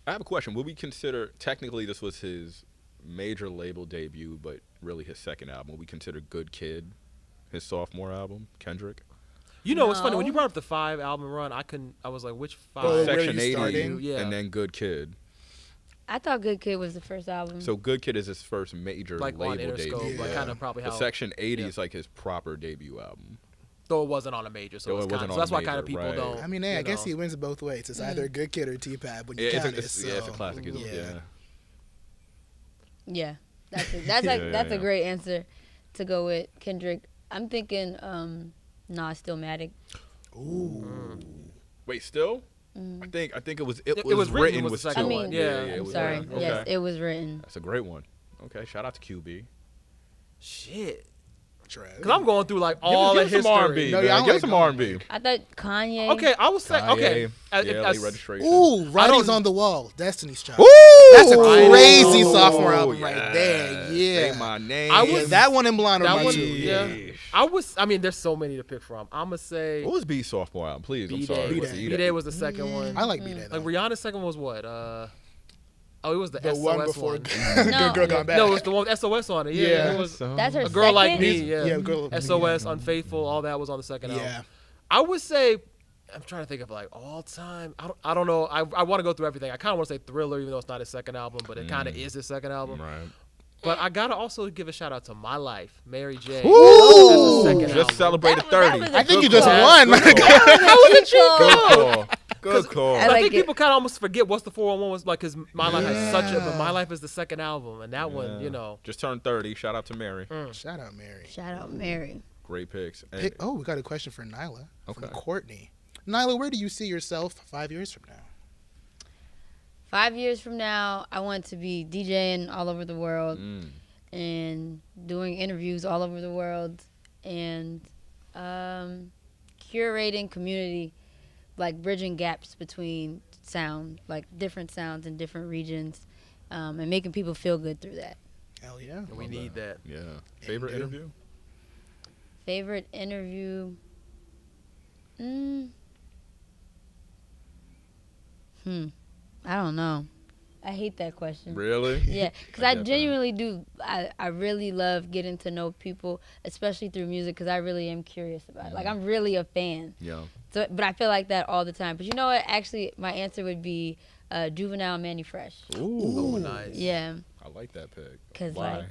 I have a question. Would we consider, technically this was his major label debut, but really his second album, would we consider Good Kid his sophomore album, Kendrick? You know, it's funny when No. you brought up the 5 album run. I was like, which 5? Oh, where Section you 80, starting? Yeah. and then Good Kid. I thought Good Kid was the first album. So Good Kid is his first major Like on label Interscope, debut. like kind of probably But how. Section 80 yeah. is like his proper debut album. Though it wasn't on a major, so, Though it's it kinda, wasn't so on that's a why kind of major, people right. don't. I mean, hey, I you guess know. he wins both ways. It's either Good Kid or T-Pad when you Yeah, count it. it's a classic. So, Yeah. Yeah, that's Yeah. a great answer to go with Kendrick. I'm thinking, Stillmatic. Ooh. Wait, still? Mm. I think it was written was with the two. second I mean, one. Yeah, it I'm was sorry. written. Yes, Okay. it was written. That's a great one. Okay, shout out to QB. Shit. Trev. Because I'm going through like all give the us some history. R&B. No, man. yeah, I give like us some R&B. I thought Kanye. Okay, I was saying. Okay. Yeah, If- late registration. Ooh, I Writing's don't- on the Wall. Destiny's Child. Ooh, That's a Right. crazy Ooh, sophomore album right there. yes. Yeah. Say my name. I Yeah, was- that one and Blonde are that my one- two. yeah. I mean, there's so many to pick from. I'm gonna say What was B's sophomore album? Please, I'm sorry. B-Day. What's the B-Day was the second one. I like B-Day, though. Like Rihanna's second one was what? It was the the SOS one before one. No. Good Girl Gone Bad. No, it was the one with SOS on it. Yeah, Yeah. it was That's her A Girl Like second? Me. Yeah, Yeah, Girl- SOS, Unfaithful, all that was on the second Yeah. album. I would say, I'm trying to think of like all time. I don't know. I want to go through everything. I kind of want to say Thriller, even though it's not his second album, but it kind of is his second album. Right. But I gotta also give a shout out to My Life, Mary J. Ooh. That's the second Just album. celebrated That 30. was a I think you good just call. won. Good call. How was it Good call. Good call. I I like think it. people kind of almost forget what's the 411 was like, because My Life has such a. But My Life is the second album, and that one, you know. Just turned 30. Shout out to Mary. Shout out, Mary. Shout out Mary. Great picks. And Oh, we got a question for Nyla from Okay. Courtney. Nyla, where do you see yourself 5 years from now? 5 years from now, I want to be DJing all over the world and doing interviews all over the world and curating community, like bridging gaps between sound, like different sounds in different regions, and making people feel good through that. Hell yeah. We need that. yeah. Favorite Indeed. interview? Favorite interview? I don't know. I hate that question. Really? Yeah, because I I get that. genuinely do. I really love getting to know people, especially through music, because I really am curious about it. Like, I'm really a fan. Yeah. So, but I feel like that all the time. But you know what? Actually, my answer would be Juvenile, Manny Fresh. Ooh. Oh, nice. Yeah, I like that pick. because Why? like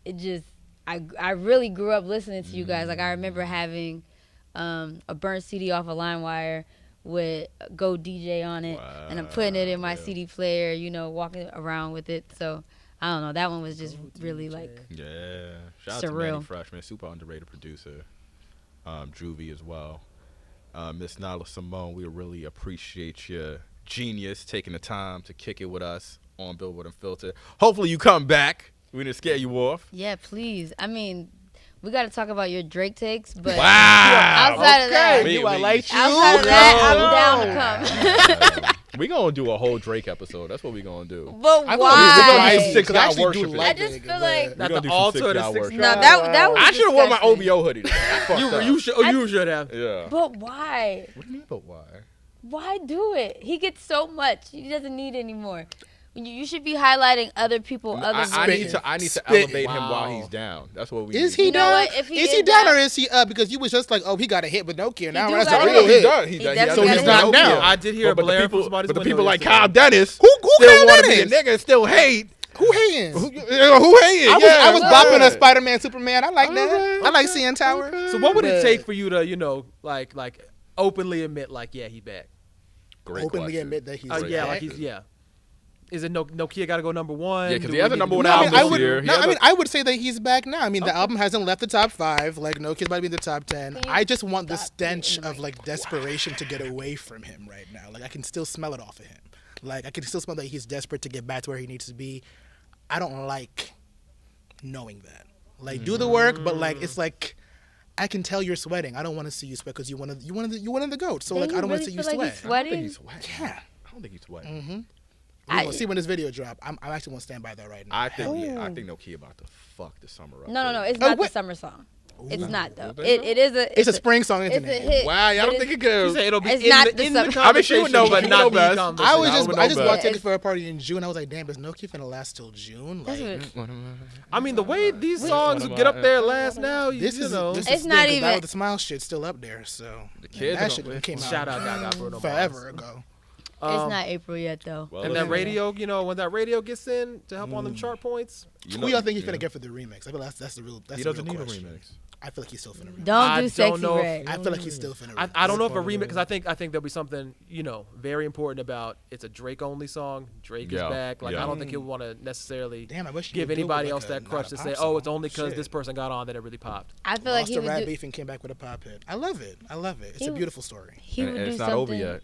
it just I really grew up listening to you guys. Like I remember having a burnt CD off a LimeWire with Go DJ on it, and I'm putting it in my Wow, yeah. CD player. You know, walking around with it. So I don't know. That one was just really like Yeah. Shout out to Manny surreal. Fresh, man. Super underrated producer. Juvie as well. Miss Nyla Symone, we really appreciate your genius taking the time to kick it with us on Billboard Unfiltered. Hopefully you come back. We didn't scare you off. yeah. Please, I mean, we got to talk about your Drake takes, but Wow. outside of that, We- I we- like you. outside of that, I'm down to come. We gonna do a whole Drake episode. That's what we gonna do. But I thought why? we do some six Because I guy actually do worship. like I just it, feel but- like- We Not gonna the do some altar, six the guy six- worship. No, that was I should have worn my disgusting. OVO hoodie. Today. I fucked up. You should have. Yeah. But why? What do you mean, but why? Why do it? He gets so much. He doesn't need anymore. You should be highlighting other people. Other I need voices. to Spit. elevate him Wow. while he's down. That's what we Is need. he You know down? what? If he Is he is down down- or is he up? Because you was just like, oh, he got a hit with Nokia. Now do that's got a a real hit. hit. does. He He definitely does. So he's got a not hit. down. I did hear a But the blare people, from somebody's but the window people like yesterday. Kyle Dennis Who still Kyle want to be a Dennis? nigga and still hate. Who hating? Who hating? I was bopping a a Spider-Man, Superman. I like that. Alright, I like okay, CN Tower. So what would it But- take for you to, like openly admit, like, yeah, he back? Great Openly question. admit that he's Yeah, back? like he's Is it Nokia got to go number one? Yeah, because Do he has we a need number to one do- No, I album mean, I this would. year. No, I mean, I would say that he's back now. I mean, the album hasn't left the top 5. Like, Nokia's about to be in the top 10. Can you I just want the stop stench getting, of like desperation to get away from him right now. Like, I can still smell it off of him. Like, I can still smell that he's desperate to get back to where he needs to be. I don't like knowing that. Like, do the work, but like, it's like, I can tell you're sweating. I don't want to see you sweat because you wanted the goat. So Then like, you I don't want really to see you feel like sweat. he's I don't think sweating? he's sweating. Yeah. I don't think he's sweating. We'll see when this video drop. I'm actually gonna stand by that right now. I think Hell yeah. I think No Key about to fuck the summer up. No, it's Oh, not the what? summer song. It's not though. Is It is a. It's a spring song, It's isn't a it? hit. Wow, y'all but don't think it She goes. said it'll be It's in not the, the in the summer. I mean, she would conversation, know, but she not know the best. conversation. I just know bought best. tickets for a party in June. I was like, damn, is No Key finna last till June? That's Like, what- I mean, the way these songs get up there last now, this you is know. this It's is not the even- Guy with the Smile shit still up there. So The kids that are shit gonna came out Shout out Gaga Bruno forever Mars. ago. It's not April yet though. Well, And listen, that radio, you know, when that radio gets in to help on them chart points, you Who y'all think he's yeah. finna get for the remix? I feel that's the real He the doesn't real need a question. remix. I feel like he's still finna remix. Don't I do don't Sexy know if- Red. I feel like he's still finna remix. I don't know if a remix, because I think there'll be something, you know, very important about it's a Drake only song. Drake is Yeah, back. Like yeah. I don't think he'll want to necessarily Damn, I wish he give would do it anybody with, else like, that a- crutch not to a say, pop oh, it's song. only because Shit. this person got on that it really popped. I feel like Lost he a would rap do. beef and came back with a pop hit. I love it. I love it. It's He a would- beautiful story. He And would do it's something. not over yet.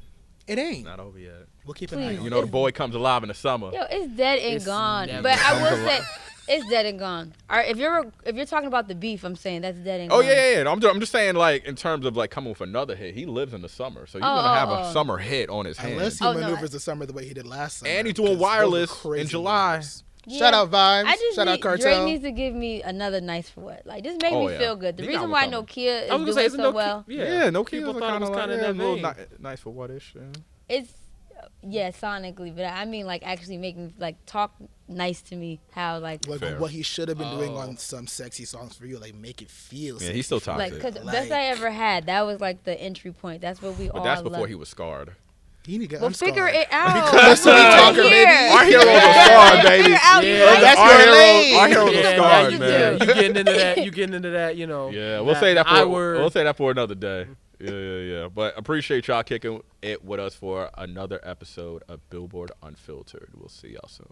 It ain't. Not over yet. We'll keep an eye Please. on You it. know, the boy comes alive in the summer. Yo, it's dead and It's gone. never But I comes will say, alive. it's dead and gone. All right, if you're talking about the beef, I'm saying that's dead and Oh gone. yeah. I'm just saying, like, in terms of like coming with another hit, he lives in the summer, so you're gonna have a summer hit on his hands. Unless he Oh, no, maneuvers the summer the way he did last summer. And he's doing 'cause those were wireless crazy in July. numbers. Yeah. Shout out Vibes. I just Shout out need, Cartel. Drake needs to give me another Nice for What. Like, just make Oh, me yeah. feel good. The He got reason one why coming. Nokia is I was gonna say, doing isn't so no well, Yeah, no kids People are thought it kind was of like kinda yeah, a that little vein. nice for what-ish. Yeah. it's yeah, sonically, but I mean like actually making like talk nice to me. How like Like what he should have been doing Oh. on some sexy songs for you, like make it feel. Yeah, he's still sexy. toxic. like because Like- best I ever had. That was like the entry point. That's what we But all that's before loved. he was scarred. He need to get Well, unscarred. figure it out. Because We're talker, here. baby. Our heroes are scarred, baby. Figure out Yeah, right that's our your heroes, lane. our heroes Yeah, are that's scarred, the man. You getting into that? You getting into that? You know. Yeah, we'll say that I for word. we'll say that for another day. Yeah. But appreciate y'all kicking it with us for another episode of Billboard Unfiltered. We'll see y'all soon.